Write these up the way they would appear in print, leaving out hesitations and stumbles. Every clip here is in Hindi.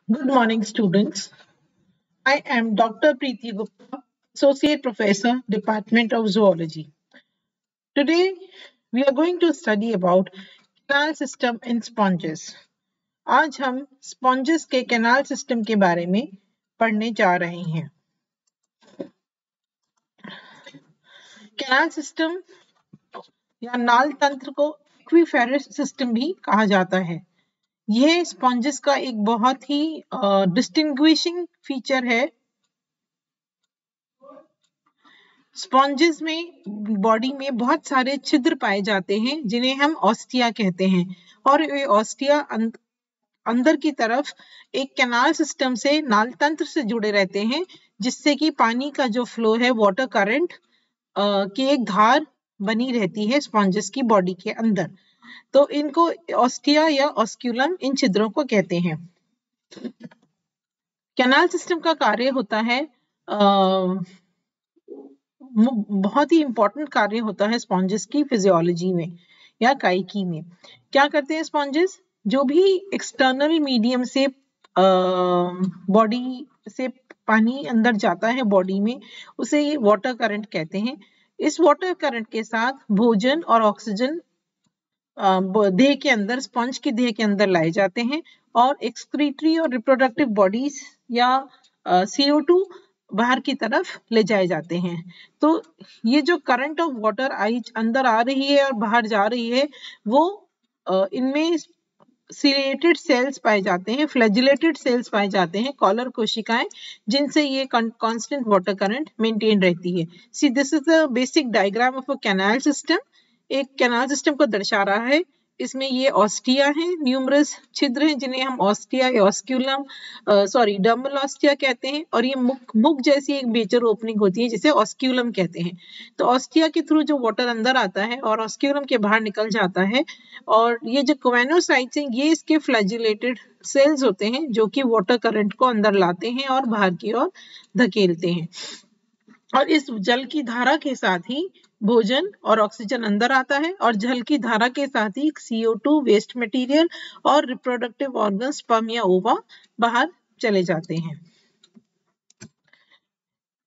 Good morning, students. I am Dr. Preeti Gupta, Associate Professor, Department of Zoology. Today, we are going to study about canal system in sponges. आज हम sponges के canal system के बारे में पढ़ने जा रहे हैं. Canal system या नाल तंत्र को एक्वीफेरस सिस्टम भी कहा जाता है. यह स्पॉन्जेस का एक बहुत ही डिस्टिंग्विशिंग फीचर है. स्पॉन्जेस में बॉडी में बहुत सारे छिद्र पाए जाते हैं जिन्हें हम ऑस्टिया कहते हैं और ये ऑस्टिया अंदर की तरफ एक कैनाल सिस्टम से नाल तंत्र से जुड़े रहते हैं जिससे कि पानी का जो फ्लो है वाटर करंट की एक धार बनी रहती है स्पॉन्जेस की बॉडी के अंदर. तो इनको ऑस्टिया या ऑस्क्यूलम इन छिद्रों को कहते हैं. कैनाल सिस्टम का कार्य होता है बहुत ही इंपॉर्टेंट कार्य होता है स्पॉन्जेस की फिजियोलॉजी में या काइकी में. क्या करते हैं स्पॉन्जेस? जो भी एक्सटर्नल मीडियम से बॉडी से पानी अंदर जाता है बॉडी में उसे ये वाटर करंट कहते हैं. इस वाटर करंट के साथ भोजन और ऑक्सीजन देह के अंदर स्पंज की देह के अंदर लाए जाते हैं और एक्सक्रीटरी और रिप्रोडक्टिव बॉडीज या CO2 बाहर की तरफ ले जाए जाते हैं. तो ये जो करंट ऑफ वाटर अंदर आ रही है और बाहर जा रही है वो इनमें सिलिएटेड सेल्स पाए जाते हैं, फ्लैजिलेटेड सेल्स पाए जाते हैं, कॉलर कोशिकाएं, जिनसे ये कांस्टेंट वाटर करंट मेंटेन रहती है. See this is the basic diagram of a canal system. एक कैनाल सिस्टम को दर्शा रहा है. इसमें ये ऑस्टिया हैं, न्यूमरस छिद्र हैं जिन्हें हम ऑस्टिया या ऑस्क्यूलम डर्मल ऑस्टिया कहते हैं और ये मुख जैसी एक मेजर ओपनिंग होती है जिसे ऑस्क्यूलम कहते हैं. तो ऑस्टिया के थ्रू जो वाटर अंदर आता है और ऑस्क्यूलम के बाहर निकल जाता है और ये जो कोवेनोसाइट्स हैं ये इसके फ्लैजिलेटेड सेल्स होते हैं जो कि वाटर करंट को अंदर लाते हैं और बाहर की ओर धकेलते हैं. और इस जल की धारा के साथ ही भोजन और ऑक्सीजन अंदर आता है और जल की धारा के साथ ही CO2 वेस्ट मटेरियल और रिप्रोडक्टिव ऑर्गन स्पर्म या ओवा बाहर चले जाते हैं.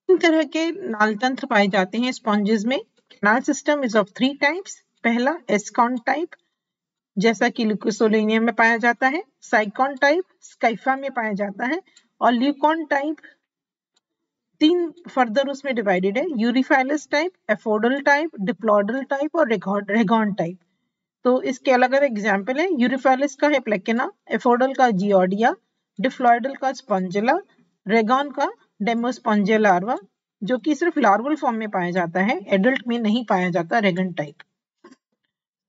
तीन तरह के नाल तंत्र पाए जाते हैं स्पॉन्जेस में. Canal system is of 3 types. पहला एस्कॉन टाइप जैसा कि ल्यूकोसोलेनियम में पाया जाता है. साइकॉन टाइप स्काइफा में पाया जाता है और ल्यूकॉन टाइप 3 फर्दर उसमें डिवाइडेड है. यूरिफाइलस टाइप, एफोडल टाइप, डिप्लॉयडल टाइप और रेगॉन टाइप. तो इसके अलग अलग एग्जाम्पल है. यूरिफाइलस का है प्लेकेना, एफोडल का जियोडिया, डिप्लॉयडल का स्पॉन्जिला, रेगॉन का डेमोस्पॉन्जिया लार्वा जो कि सिर्फ लार्वल फॉर्म में पाया जाता है, एडल्ट में नहीं पाया जाता रेगन टाइप.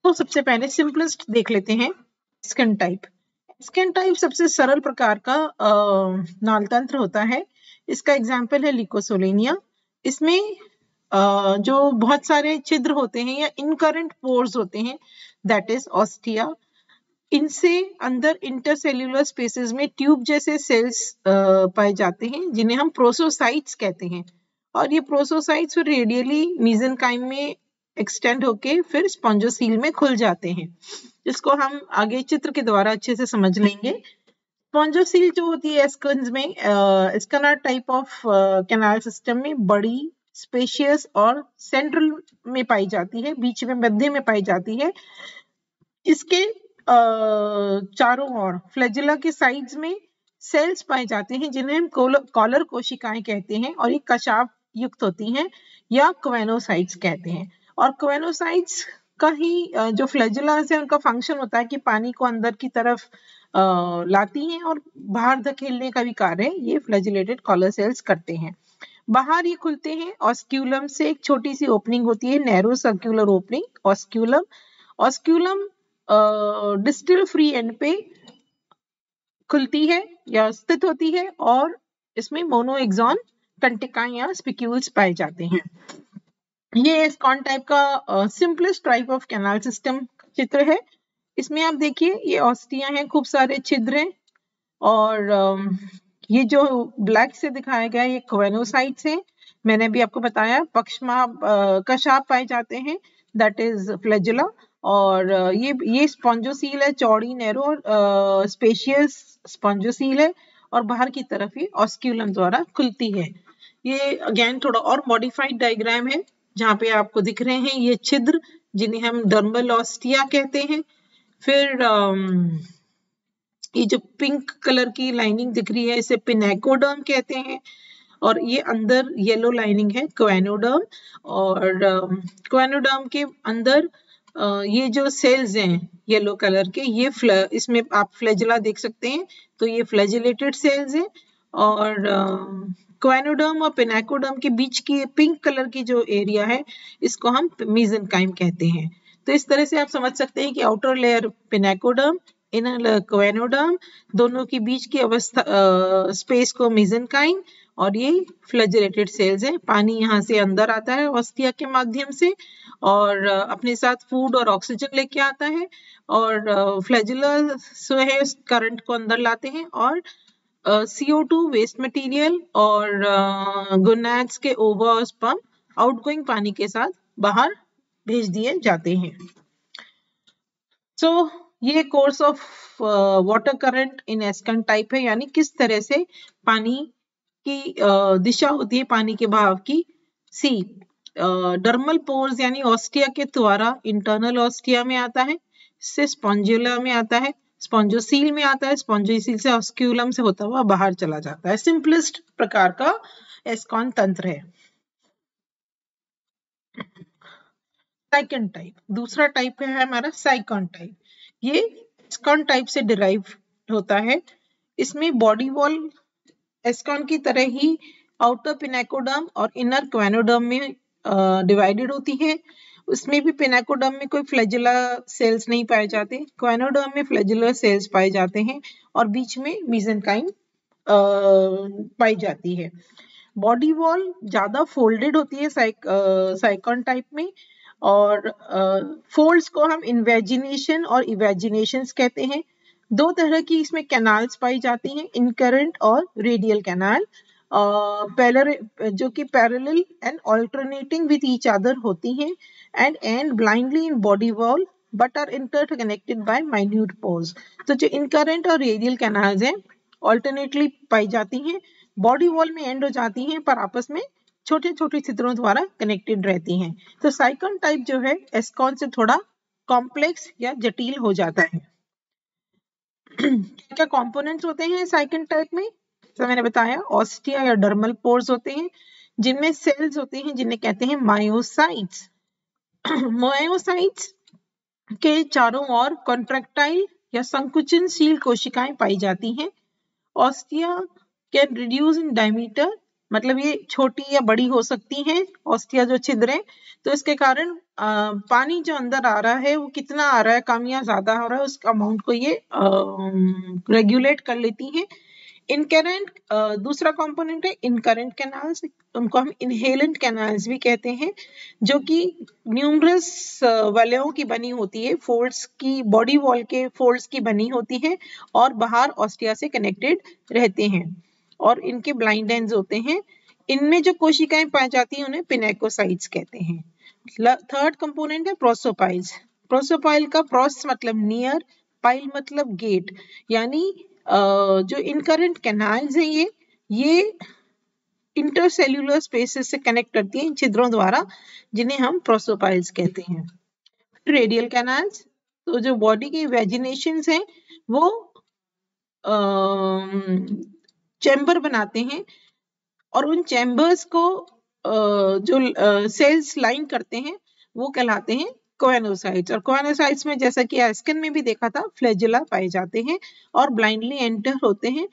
तो सबसे पहले सिंपलेस्ट देख लेते हैं स्किन टाइप. स्किन टाइप सबसे सरल प्रकार का नाल तंत्र होता है. इसका एग्जाम्पल है लिकोसोलेनिया. इसमें जो बहुत सारे छिद्र होते हैं या इनकरेंट पोर्स होते हैं दैट इज ऑस्टिया. इनसे अंदर इंटरसेल्यूलर स्पेसेस में ट्यूब जैसे सेल्स पाए जाते हैं जिन्हें हम प्रोसोसाइट्स कहते हैं और ये प्रोसोसाइट्स फिर रेडियली मेसेनकाइम में एक्सटेंड होके फिर स्पॉन्जोसील में खुल जाते हैं. इसको हम आगे चित्र के द्वारा अच्छे से समझ लेंगे. स्पॉन्जोसील जो होती है स्किन्स में स्कनर टाइप ऑफ कैनाल सिस्टम में बड़ी, स्पेशियस और सेंट्रल में पाई जाती है, बीच में मध्य में पाई जाती है. इसके चारों ओर फ्लैजिला के साइड्स में सेल्स पाए जाते हैं जिन्हें हम कॉलर कोशिकाएं कहते हैं और ये कशाप युक्त होती हैं या कोवेनोसाइट्स कहते हैं. और कोवेनोसाइट्स का ही जो फ्लैजिलास है उनका फंक्शन होता है कि पानी को अंदर की तरफ लाती हैं और बाहर धकेलने का भी कार्य ये फ्लैजिलेटेड कॉलर सेल्स करते हैं. बाहर ये खुलते हैं. ऑस्क्यूलम से एक छोटी सी ओपनिंग होती है, narrow circular opening, osculum. Osculum distal free and पे खुलती है या स्थित होती है और इसमें मोनोएक्सॉन कंटिकाएं या स्पिक्यूल्स पाए जाते हैं. ये एस्कॉन टाइप का simplest type of canal system चित्र है. इसमें आप देखिए ये ऑस्टिया हैं, खूब सारे छिद्र हैं और ये जो ब्लैक से दिखाया गया है ये कोवेनोसाइट्स हैं. मैंने भी आपको बताया पक्षमा कशाप पाए जाते हैं दैट इज फ्लैजिला और ये स्पॉन्जोसील है, चौड़ी, नैरो, स्पेशियस स्पॉन्जोसील है और बाहर की तरफ ये ऑस्क्यूलम द्वारा खुलती है। ये अगेन थोड़ा और मॉडिफाइड डायग्राम है जहाँ पे आपको दिख रहे हैं ये छिद्र जिन्हें हम डर्मल ऑस्टिया कहते हैं। फिर ये जो पिंक कलर की लाइनिंग दिख रही है इसे पिनेकोडर्म कहते हैं और ये अंदर येलो लाइनिंग है क्वेनोडर्म। और क्वेनोडर्म के अंदर ये जो सेल्स हैं येलो कलर के ये इसमें आप फ्लैजिला देख सकते हैं तो ये फ्लैजिलेटेड सेल्स हैं। और क्वेनोडर्म और पिनेकोडर्म के बीच की पिंक कलर की जो एरिया है इसको हम मेसेनकाइम कहते हैं। तो इस तरह से आप समझ सकते हैं कि outer layer pinacoderm inner layer choanoderm दोनों के बीच की अवस्था स्पेस को मेसेनकाइम और ये फ्लैजिलेटेड सेल्स है। पानी यहाँ से अंदर आता है ऑस्टिया के माध्यम से और अपने साथ फूड और ऑक्सीजन लेके आता है और फ्लैजिला जो है करंट को अंदर लाते हैं और CO2 वेस्ट मटेरियल और गोनाड्स के ओवा और स्पर्म आउटगोइंग पानी के साथ बाहर भेज दिए जाते हैं। So, ये course of water current in ascon type है यानी किस तरह से पानी की दिशा होती है पानी के बहाव की। सी डर्मल पोर्स यानी ऑस्टिया के द्वारा इंटरनल ऑस्टिया में आता है, इससे स्पॉन्जुला में आता है, स्पॉन्जोसील में आता है, स्पॉन्जोसील से ऑस्क्यूलम से होता हुआ बाहर चला जाता है। सिंपलेस्ट प्रकार का एस्कॉन तंत्र है। सेकंड टाइप दूसरा टाइप है हमारा साइकॉन टाइप। ये एस्कॉन टाइप से डिराइव होता है। इसमें बॉडी वॉल एस्कॉन की तरह ही आउटर पिनेकोडर्म और इनर क्वेनोडर्म में डिवाइडेड होती है। उसमें भी पिनेकोडर्म में कोई फ्लैजिला सेल्स नहीं पाए जाते, क्वेनोडर्म में फ्लैजिला सेल्स पाए जाते हैं और बीच में मेसेनकाइम पाई जाती है। बॉडी वॉल ज्यादा फोल्डेड होती है साइकॉन टाइप में और फोल्ड्स को हम इन्वेजिनेशन और इवेजिनेशन कहते हैं। दो तरह की इसमें कैनाल्स पाई जाती हैं, इनकरेंट और रेडियल कैनाल जो कि parallel and alternating with each other होती हैं and and blindly in body wall but are interconnected by minute pores. तो जो इनकरेंट और रेडियल कैनाल्स हैं ऑल्टरनेटली पाई जाती हैं, बॉडी वॉल में एंड हो जाती हैं पर आपस में छोटे छोटे छिद्रों द्वारा कनेक्टेड रहती हैं। तो साइकॉन टाइप जो है एस्कॉन से थोड़ा कॉम्प्लेक्स या जटिल हो जाता है। क्या कंपोनेंट्स होते हैं साइकॉन टाइप में? तो मैंने बताया ऑस्टिया या डर्मल पोर्स होते हैं जिनमें सेल्स होते हैं जिन्हें कहते हैं मायोसाइट्स। मायोसाइट्स के चारों ओर कॉन्ट्रैक्टाइल या संकुचनशील कोशिकाएं पाई जाती हैं। Ostia can reduce in diameter, मतलब ये छोटी या बड़ी हो सकती हैं ऑस्टिया जो छिद्र है। तो इसके कारण पानी जो अंदर आ रहा है वो कितना आ रहा है, कम या ज्यादा हो रहा है, उस अमाउंट को ये रेगुलेट कर लेती हैं। इनकरेंट दूसरा कंपोनेंट है इनकरेंट कैनाल्स, उनको हम इनहेलेंट कैनाल्स भी कहते हैं, जो कि न्यूमरस वलयों की बनी होती है, फोल्ड्स की बॉडी वॉल के फोल्ड्स की बनी होती है और बाहर ऑस्टिया से कनेक्टेड रहते हैं और इनके ब्लाइंड एंड्स होते हैं। इनमें जो कोशिकाएं पाई जाती हैं उन्हें पिनेकोसाइट्स कहते हैं। थर्ड कंपोनेंट है प्रोसोपाइल्स। प्रोसोपाइल का प्रोस मतलब नियर, पाइल मतलब गेट, यानी जो इनकरेंट कैनाल्स हैं ये इंटरसेल्यूलर स्पेसेस से कनेक्ट करती हैं इन छिद्रों द्वारा जिन्हें हम प्रोसोपाइल्स कहते हैं। रेडियल कैनाल्स, तो जो बॉडी की वेजिनेशंस हैं वो चैम्बर बनाते हैं और उन चैम्बर्स को जो सेल्स लाइन करते हैं वो कहलाते हैं कोएनोसाइट्स। और कोएनोसाइट्स में जैसा कि एस्कन में भी देखा था फ्लैजिला पाए जाते हैं और ब्लाइंडली एंटर होते हैं।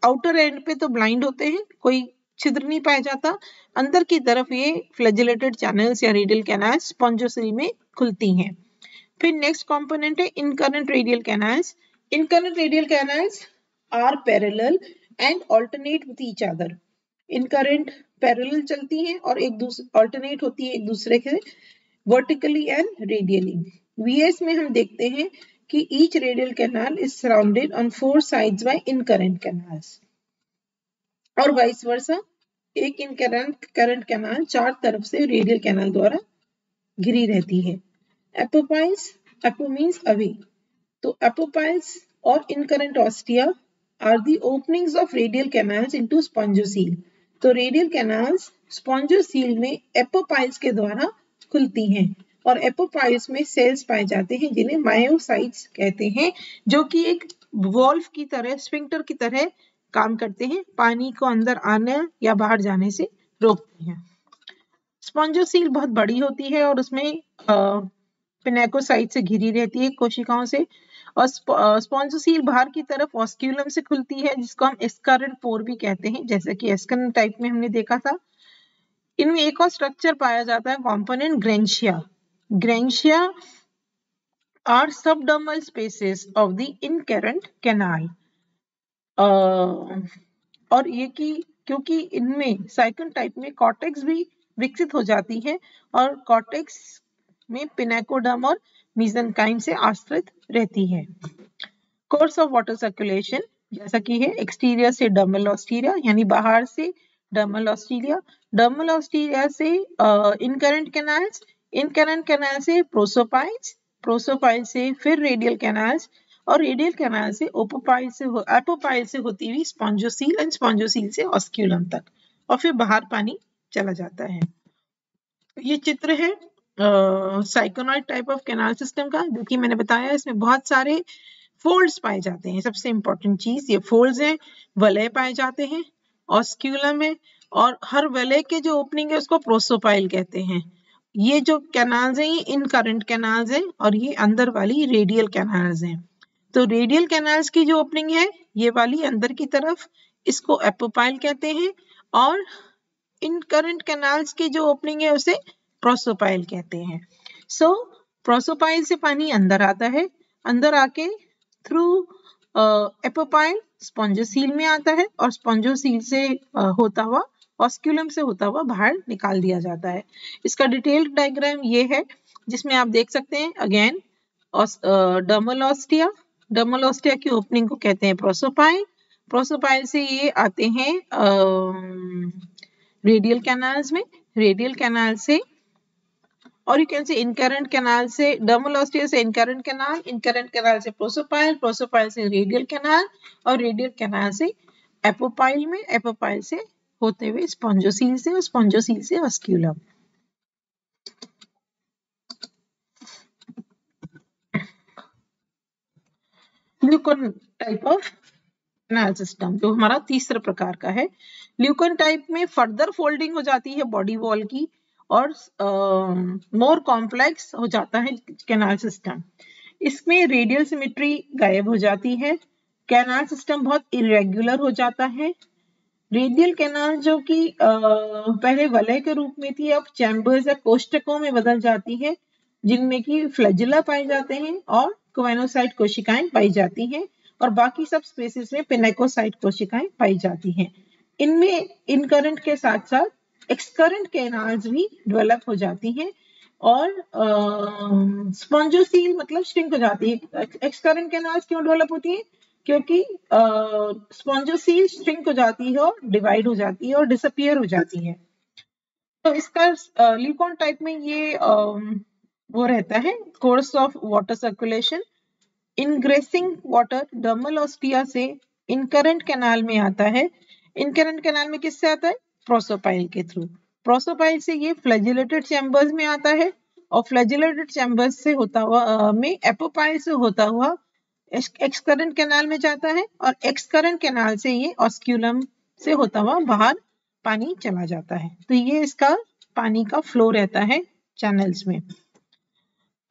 आउटर एंड पे तो ब्लाइंड होते हैं, कोई छिद्र नहीं पाया जाता, अंदर की तरफ ये फ्लैजिलेटेड चैनल्स या रेडियल कैनाल्स स्पॉन्जोसील में खुलती हैं। फिर नेक्स्ट कंपोनेंट है incurrent radial canals. Incurrent radial canals are parallel and alternate with each other. Incurrent parallel चलती हैं और एक दूसरे ऑल्टरनेट होती है एक दूसरे के वर्टिकली एंड रेडियली। वीएस में हम देखते हैं कि each radial canal is surrounded on 4 sides by incurrent canals और वाइस वर्सा, एक इनकरेंट कैनाल 4 तरफ से रेडियल कैनाल द्वारा घिरी रहती है। एपोपाइल्स, एपो मीन्स अवे, तो एपोपाइल्स और incurrent ostia are the openings of radial canals into spongiocele. तो रेडियल कैनाल्स स्पॉन्जोसील में एपोपाइल्स के द्वारा खुलती हैं और एपोपाइल्स में सेल्स पाए जाते हैं जिन्हें मायोसाइट्स कहते हैं, जो कि एक वॉल्व की तरह, स्फिंक्टर की तरह काम करते हैं, पानी को अंदर आने या बाहर जाने से रोकते हैं। स्पॉन्जोसील बहुत बड़ी होती है और उसमें पिनेकोसाइट से घिरी रहती है कोशिकाओं से, और स्पॉन्जोसील बाहर की तरफ ऑस्क्यूलम से खुलती है जिसको हम एस्करेंट पोर भी कहते हैं, जैसे कि एस्करेंट टाइप में हमने देखा था। इनमें एक और स्ट्रक्चर पाया जाता है, कंपोनेंट ग्रेंशिया। ग्रेंशिया are subdermal spaces of the incurrent canal. और ये क्योंकि इनमें साइकन टाइप में कॉर्टेक्स भी विकसित हो जाती है और कॉर्टेक्स में पिनेकोडर्म और मेसेनकाइम से आश्रित रहती है। कोर्स ऑफ वाटर सर्कुलेशन जैसा कि है, एक्सटीरियर से डर्मल ऑस्टेरिया यानी बाहर से डर्मल ऑस्टेरिया, डर्मल ऑस्टेरिया से इनकरेंट कैनाल्स, इनकरेंट कैनाल से प्रोसोपाइल्स, प्रोसोपाइल से फिर रेडियल कैनाल्स और रेडियल कैनाल से एपोपाइल से होती हुई स्पॉन्जोसील एंड स्पॉन्जोसील से ऑस्क्यूलम तक, और फिर बाहर पानी चला जाता है। ये चित्र है साइकोनॉइड टाइप ऑफ कैनाल सिस्टम का, जो कि मैंने बताया इसमें बहुत सारे फोल्ड्स पाए जाते हैं। सबसे इंपॉर्टेंट चीज ये फोल्ड्स हैं, वलय पाए जाते हैं, ऑस्क्यूलम है, और हर वलय के जो ओपनिंग है उसको प्रोसोपाइल कहते हैं। ये जो कैनाल्स हैं ये इनकरेंट कैनाल्स हैं और ये अंदर वाली रेडियल कैनाल्स हैं। तो रेडियल कैनाल्स की जो ओपनिंग है ये वाली अंदर की तरफ, इसको एपोपाइल कहते हैं, और इनकरेंट कैनाल्स की जो ओपनिंग है उसे प्रोसोपाइल कहते हैं। सो प्रोसोपाइल से पानी अंदर आता है, अंदर आके थ्रू एपोपाइल स्पॉन्जोसील में आता है और स्पॉन्जोसील से होता हुआ ऑस्क्यूलम से होता हुआ बाहर निकाल दिया जाता है। इसका डिटेल्ड डायग्राम ये है जिसमें आप देख सकते हैं again dermal ostia, dermal ostia की ओपनिंग को कहते हैं प्रोसोपाइल, प्रोसोपाइल से ये आते हैं रेडियल कैनाल्स में, रेडियल कैनाल से, और you can say incurrent canal से डर्मल ऑस्टिया से इनकरेंट कैनाल, इनकरेंट कैनाल से प्रोसोपाइल, प्रोसोपाइल से रेडियल कैनाल और रेडियल कैनाल से एपोपाइल में, एपोपाइल से होते हुए स्पॉन्जोसील से और स्पॉन्जोसील से osculum. Leucon type of canal system जो हमारा तीसरे प्रकार का है। ल्यूकन टाइप में फर्दर फोल्डिंग हो जाती है बॉडी वॉल की और मोर कॉम्प्लेक्स हो जाता है कैनाल सिस्टम। इसमें रेडियल सिमेट्री गायब हो जाती है, कैनाल सिस्टम बहुत इरेगुलर हो जाता है। रेडियल कैनाल जो कि पहले वलय के रूप में थी अब चैम्बर्स या कोष्ठकों में बदल जाती है, जिनमें की फ्लैजिला पाए जाते हैं और कोवेनोसाइट कोशिकाएं पाई जाती हैं, और बाकी सब स्पेसिस में पिनेकोसाइट कोशिकाएं पाई जाती हैं। इनमें इनकरेंट के साथ साथ एक्सकरेंट कैनाल्स भी डेवलप हो जाती हैं और स्पॉन्जोसील मतलब श्रिंक हो जाती है। एक्सकरेंट कैनाल्स क्यों डेवलप होती है? क्योंकि स्पॉन्जोसील श्रिंक हो जाती है और डिवाइड हो जाती है और डिसअपियर हो जाती है। तो इसका ल्यूकॉन टाइप में ये वो रहता है course of water circulation. Ingressing water dermal ostia से इनकरेंट कैनाल में आता है। इनकरेंट कैनाल में किससे आता है? प्रोसोपाइल के थ्रू। प्रोसोपाइल से ये फ्लैजिलेटेड चैम्बर्स में आता है और फ्लैजिलेटेड चैम्बर्स से होता हुआ में एपोपाइल से होता हुआ एक्सकरेंट कैनाल में जाता है और एक्सकरेंट कैनाल से ये ऑस्क्यूलम से होता हुआ बाहर पानी चला जाता है। तो ये इसका पानी का फ्लो रहता है चैनल्स में।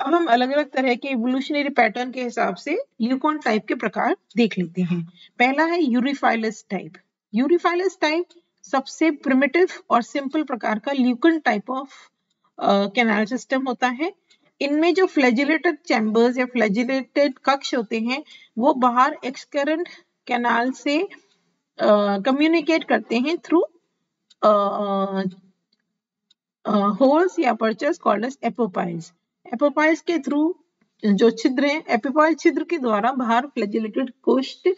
अब हम अलग अलग तरह के इवोल्यूशनरी पैटर्न के हिसाब से ल्यूकॉन टाइप के प्रकार देख लेते हैं। पहला है यूरिफाइलस टाइप। यूरिफाइलस टाइप सबसे प्रिमिटिव और सिंपल प्रकार का leucon type of canal system होता है। इनमें जो फ्लैजिलेटेड चैम्बर्स या फ्लैजिलेटेड कक्ष होते हैं वो बाहर एक्सकरेंट कैनाल से कम्युनिकेट करते हैं थ्रू होल्स या apertures called as apopyles. Apopyles के थ्रू जो छिद्र हैं, एपोपाइल छिद्र के द्वारा बाहर फ्लैजिलेटेड कोष्ठ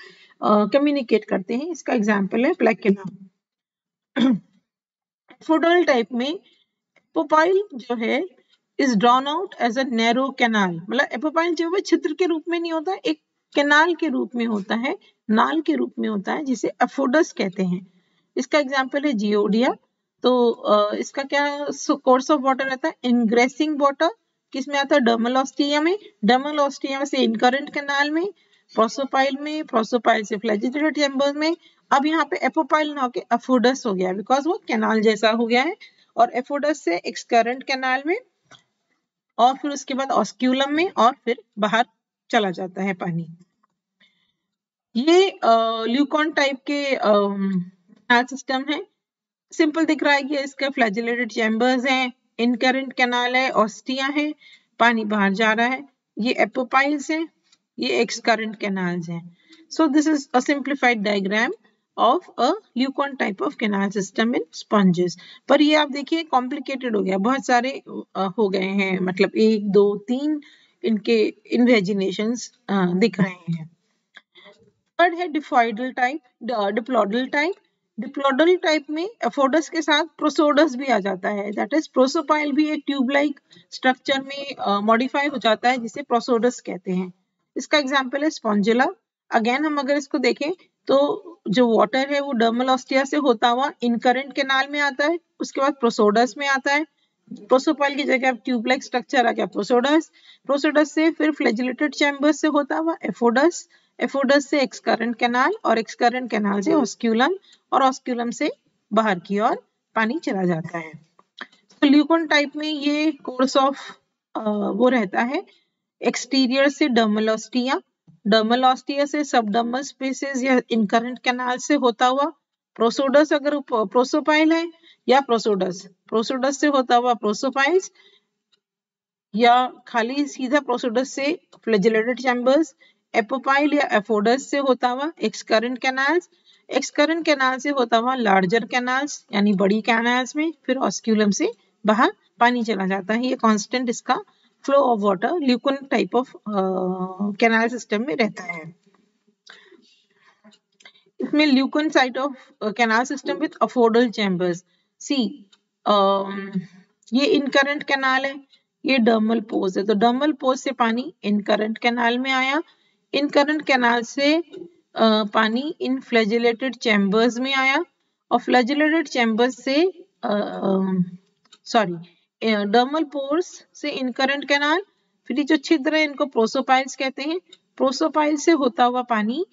कम्युनिकेट करते हैं। इसका एग्जांपल है प्लेकेना। एफोडल टाइप में एपोपाइल जो है is drawn out as a narrow canal, मतलब एपोपाइल जो है छिद्र के रूप में नहीं होता, एक कैनाल के रूप में होता है, नाल के रूप में होता है, जिसे एफोडस कहते हैं। इसका एग्जाम्पल है जियोडिया। तो इसका क्या कोर्स ऑफ वाटर रहता है, इनग्रेसिंग वाटर किसमें आता है, डर्मल ऑस्टिया में, डर्मल ऑस्टिया से इनकरेंट कैनाल में, प्रोसोपाइल में, प्रोसोपाइल से फ्लैजिलेटेड चैम्बर में। अब यहाँ पे एपोपाइल ना होके एफोडस हो गया, बिकॉज वो कैनाल जैसा हो गया है, और एफोडस से एक्सकरेंट कैनाल में, और फिर उसके बाद ऑस्क्यूलम में, और फिर बाहर चला जाता है पानी। ये ल्यूकॉन टाइप के कैनाल सिस्टम है। सिंपल दिख रहा है कि इसके फ्लैजिलेटेड चैम्बर्स हैं, इनकरेंट कैनाल है, ऑस्टिया है, पानी बाहर जा रहा है। ये एपोपाइल्स हैं, ये एक्सकरेंट कैनाल्स हैं। So this is a simplified diagram of a leucon type of canal system in sponges. पर ये आप देखिए कॉम्प्लिकेटेड हो गया, बहुत सारे हो गए हैं, मतलब 1 2 3 इनके इन्वेजिनेशंस दिख रहे हैं। थर्ड है डिफॉइडल टाइप, डिप्लॉडल टाइप। डिप्लॉडल टाइप में एफोडस के साथ प्रोसोडस भी आ जाता है, दैट इज प्रोसोपाइल भी एक ट्यूब लाइक स्ट्रक्चर में मॉडिफाई हो जाता है, जिसे प्रोसोडस कहते हैं। इसका एग्जांपल है स्पॉन्जिला। अगेन हम अगर इसको देखें तो जो वाटर है वो डर्मल ऑस्टिया से होता हुआ इनकरेंट कैनाल में आता है, उसके बाद प्रोसोडस में आता है। प्रोसोपाइल की जगह ट्यूब लाइक स्ट्रक्चर आ गया प्रोसोडस, प्रोसोडस से फिर फ्लैजिलेटेड चैम्बर से होता हुआ एफोडस, एफोडस से एक्सकरेंट कैनाल, और एक्सकरेंट कैनाल से ऑस्क्यूलम, और ऑस्क्यूलम से बाहर की ओर पानी चला जाता है। तो ल्यूकॉन टाइप में ये कोर्स ऑफ वो रहता है, एक्सटीरियर से डर्मल ऑस्टिया, डर्मल ऑस्टिया से सबडर्मल स्पेसेस या इनकरेंट कैनाल से होता हुआ प्रोसोडस, अगर प्रोसोपाइल है, या प्रोसोडस, प्रोसोडस से होता हुआ प्रोसोपाइल्स, या खाली सीधा प्रोसोडस से फ्लैजिलेटेड चैम्बर्स, एपोपाइल या एफोडस से होता हुआ एक्सकरेंट कैनाल्स, एक्सकरेंट कैनाल से होता हुआ लार्जर कैनाल्स यानी बड़ी कैनाल्स में, फिर ऑस्क्यूलम से बाहर पानी चला जाता है। ये कांस्टेंट इसका flow of water leucon type of canal system में रहता है। इसमें leucon site of canal system with aphodal chambers. See ये इनकरेंट कैनाल है, ये डर्मल पोज है, तो डर्मल पोज से पानी इनकरेंट कैनाल में आया, इनकरेंट कैनाल से पानी इन फ्लैजिलेटेड चैम्बर्स में आया, और फ्लैजिलेटेड चैम्बर्स से डर्मल पोर्स से इनकरेंट कैनाल, फिर ये जो छिद्र है इनको प्रोसोपाइल्स कहते हैं, प्रोसोपाइल से होता हुआ पानी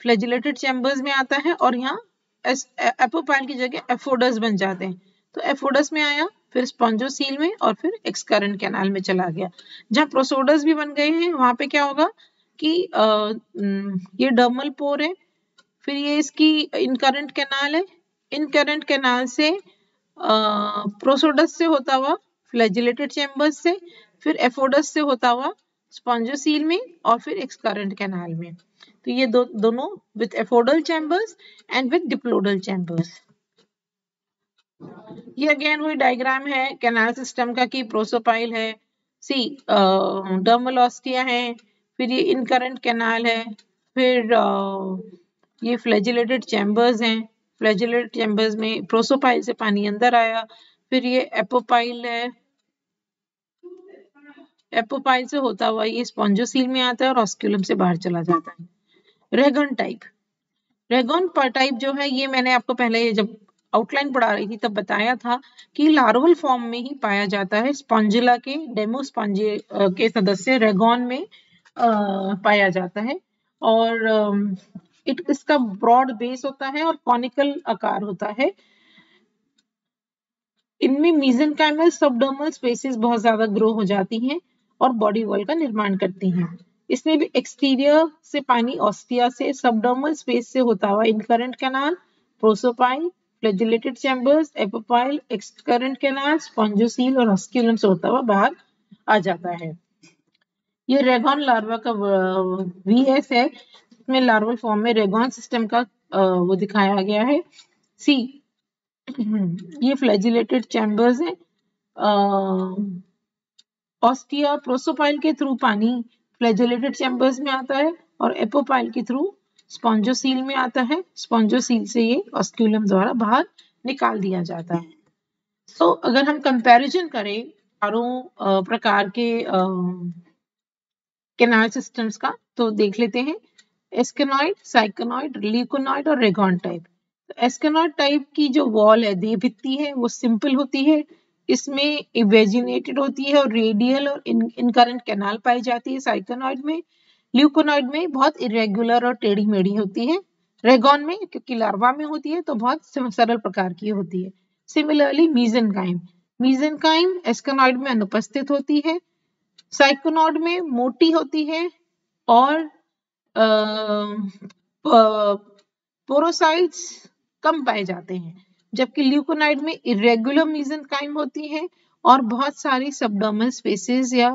फ्लैजिलेटेड चैम्बर्स में आता है, और यहाँ एपोपाइल की जगह एफोडस बन जाते हैं, तो एफोडस में आया, फिर स्पॉन्जोसील में, और फिर एक्सकरेंट कैनाल में चला गया। जहाँ प्रोसोडस भी बन गए हैं वहां पे क्या होगा कि ये डर्मल पोर है, फिर ये इसकी इनकरेंट कैनाल है, इनकरेंट कैनाल से प्रोसोडस से होता हुआ फ्लैजिलेटेड चैम्बर्स से, फिर एफोडस से होता हुआ स्पॉन्जोसील में, और फिर एक्सकरेंट कैनाल में। तो ये दोनों with aphodal chambers and with diplodal chambers. ये अगेन वही डायग्राम है कैनाल सिस्टम का कि प्रोसोपाइल है, सी डर्मल ऑस्टिया है, फिर ये इनकरेंट कैनाल है, फिर ये फ्लैजिलेटेड चैम्बर्स हैं, फ्लैजिलेटेड चैम्बर्स में प्रोसोपाइल से पानी अंदर आया, फिर ये एपोपाइल है, एपोपाइल से होता हुआ ये स्पॉन्जोसील में आता है और ऑस्क्यूलम से बाहर चला जाता है। रेगन टाइप, रेगन टाइप जो है ये मैंने आपको पहले जब आउटलाइन पढ़ा रही थी तब बताया था कि लार्वल फॉर्म में ही पाया जाता है, स्पॉन्जिला के डेमोस्पॉन्जे के सदस्य रेगन में पाया जाता है, और इसका ब्रॉड बेस होता है और कॉनिकल आकार होता है। इनमें मीजेनकाइमल सबडर्मल स्पेसेस बहुत ज्यादा ग्रो हो जाती हैं और बॉडी वॉल का निर्माण करती हैं। इसमें भी एक्सटीरियर से पानी ऑस्टिया से, सबडर्मल स्पेस से होता हुआ incurrent canal, prosopyle, flagellated chambers, apopyle, excurrent canal, spongocoel और ऑस्क्यूलम से होता हुआ बाहर आ जाता है। ये रेगन लार्वा का वीएस है, इसमें लार्वल फॉर्म में रेगन सिस्टम का वो दिखाया गया है। सी ये फ्लैजिलेटेड चैम्बर्स है, ऑस्टिया प्रोसोपाइल के थ्रू पानी फ्लैजिलेटेड चैम्बर्स में आता है और एपोपाइल के थ्रू स्पॉन्जोसील में आता है, स्पॉन्जोसील से ये ऑस्क्यूलम द्वारा बाहर निकाल दिया जाता है। तो अगर हम कंपैरिजन करें चारों प्रकार के कैनाल सिस्टम्स का तो देख लेते हैं। एस्केनॉइड, साइकोनॉइड, ल्यूकोनॉइड और रेगॉन टाइप। एस्केनॉइड टाइप की जो वॉल है, देह भित्ति है, वो सिंपल होती है, इसमें इवेजिनेटेड होती है और रेडियल और इनकरेंट कैनाल पाई जाती है साइकोनॉइड में। ल्यूकोनॉइड में बहुत इरेगुलर और टेढ़ी मेढ़ी होती है। रेगॉन में क्योंकि लार्वा में होती है तो बहुत सरल प्रकार की होती है। सिमिलरली मीजेनकाइम एस्केनॉइड में अनुपस्थित होती है, साइकोनॉइड में मोटी होती है और पोरोसाइट्स कम पाए जाते हैं, जबकि ल्यूकोनाइड में इरेगुलर मीसेंकाइम होती है और बहुत सारी सबडर्मल स्पेसेस या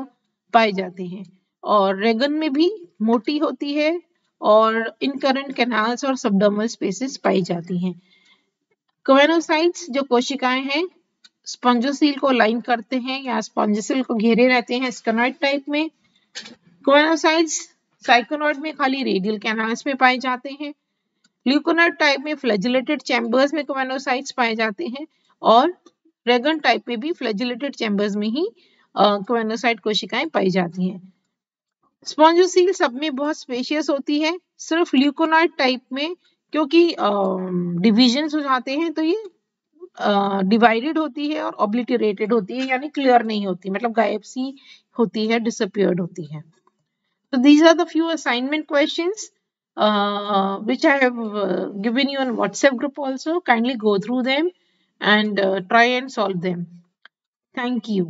पाए जाते हैं। और रेगन में भी मोटी होती है और इनकरेंट कैनाल्स और सबडर्मल स्पेसेस पाई जाती हैं। क्वेनोसाइट्स जो कोशिकाएं हैं स्पॉन्जोसील को लाइन करते हैं या स्पॉन्जोसील को घेरे रहते हैं एस्केनॉइड टाइप में। क्वेनोसाइट्स साइकोनॉइड में खाली रेडियल कैनाल्स में पाए जाते हैं। ल्यूकोनॉइड टाइप में फ्लैजिलेटेड चैम्बर्स में क्वेनोसाइट्स पाए जाते हैं और रेगन टाइप में भी फ्लैजिलेटेड चैम्बर्स में ही क्वेनोसाइट कोशिकाएं पाई जाती हैं। स्पॉन्जोसील सब में बहुत स्पेशियस होती है, सिर्फ ल्यूकोनॉइड टाइप में क्योंकि डिविजन्स हो जाते हैं तो ये डिवाइडेड होती है और ऑब्लिटरेटेड होती है, यानी क्लियर नहीं होती, मतलब गायब सी होती है, डिसअपियर्ड होती है। So these are the few assignment questions which I have given you on WhatsApp group also. Kindly go through them and try and solve them. Thank you.